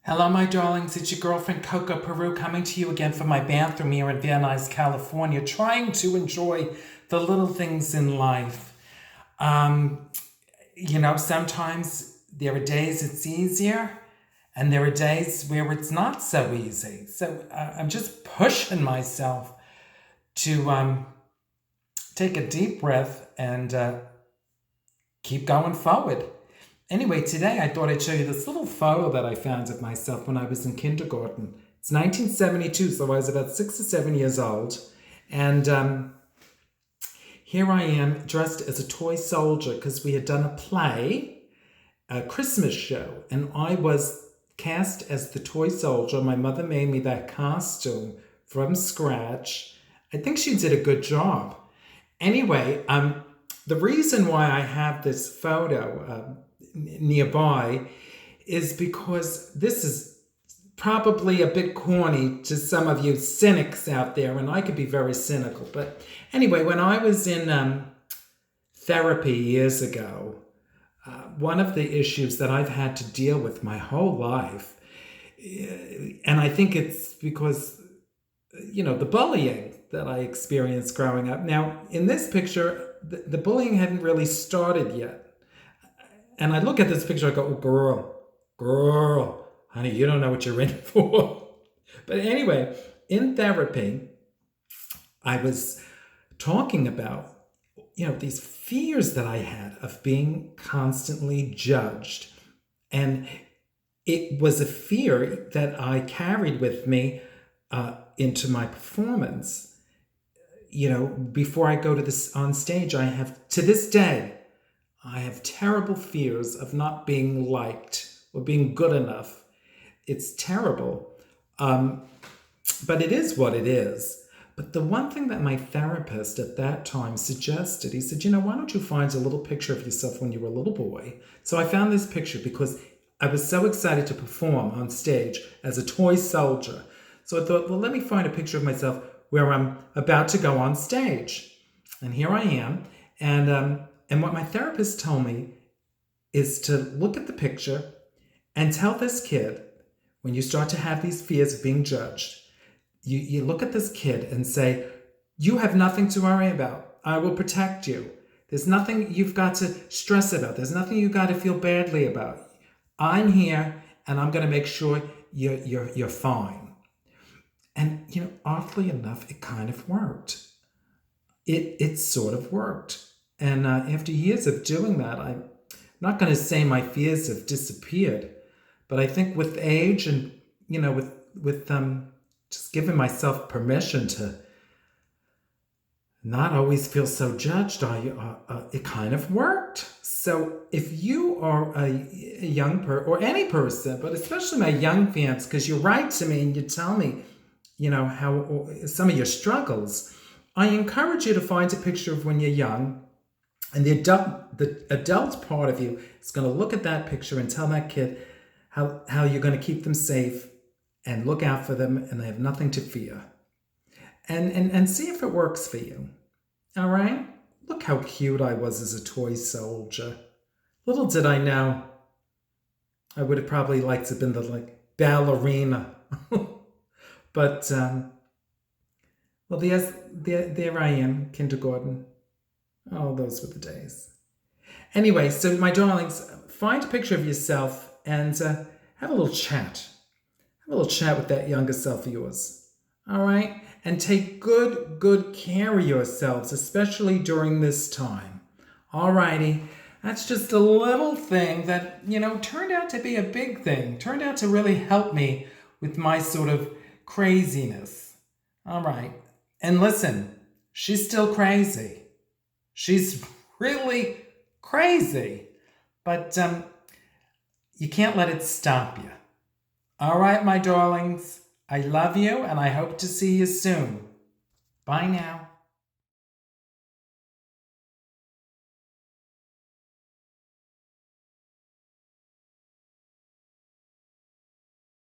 Hello, my darlings. It's your girlfriend Coco Peru coming to you again from my bathroom here in Van Nuys, California, trying to enjoy the little things in life. Um, Sometimes there are days it's easier, and there are days where it's not so easy. So I'm just pushing myself to take a deep breath and keep going forward. Anyway, today I thought I'd show you this little photo that I found of myself when I was in kindergarten. It's 1972, so I was about 6 or 7 years old. And here I am dressed as a toy soldier because we had done a play, a Christmas show, and I was cast as the toy soldier. My mother made me that costume from scratch. I think she did a good job. Anyway, the reason why I have this photo nearby is because this is probably a bit corny to some of you cynics out there, and I could be very cynical. But anyway, when I was in therapy years ago, one of the issues that I've had to deal with my whole life, and I think it's because, the bullying that I experienced growing up. Now, in this picture, the bullying hadn't really started yet. And I look at this picture, I go, oh, girl, honey, you don't know what you're in for. But anyway, in therapy, I was talking about, these fears that I had of being constantly judged. And it was a fear that I carried with me into my performance. Before I go to this on stage, to this day, I have terrible fears of not being liked or being good enough. It's terrible. But it is what it is. But the one thing that my therapist at that time suggested, he said, why don't you find a little picture of yourself when you were a little boy? So I found this picture because I was so excited to perform on stage as a toy soldier. So I thought, well, let me find a picture of myself where I'm about to go on stage. And here I am. And what my therapist told me is to look at the picture and tell this kid, when you start to have these fears of being judged, you look at this kid and say, you have nothing to worry about. I will protect you. There's nothing you've got to stress about. There's nothing you've got to feel badly about. I'm here and I'm going to make sure you're fine. And, oddly enough, it kind of worked. It sort of worked. And after years of doing that, I'm not going to say my fears have disappeared, but I think with age and, with just giving myself permission to not always feel so judged, it kind of worked. So if you are a young person, or any person, but especially my young fans, because you write to me and you tell me, how some of your struggles, I encourage you to find a picture of when you're young. And the adult part of you is going to look at that picture and tell that kid how you're going to keep them safe and look out for them and they have nothing to fear. And see if it works for you. All right? Look how cute I was as a toy soldier. Little did I know I would have probably liked to have been the ballerina. But, well, there I am, kindergarten. Oh, those were the days. Anyway, so my darlings, find a picture of yourself and have a little chat. Have a little chat with that younger self of yours. All right? And take good care of yourselves, especially during this time. All righty. That's just a little thing that, turned out to be a big thing. Turned out to really help me with my sort of craziness. All right. And listen, she's still crazy. She's really crazy, but you can't let it stop you. All right, my darlings, I love you and I hope to see you soon. Bye now.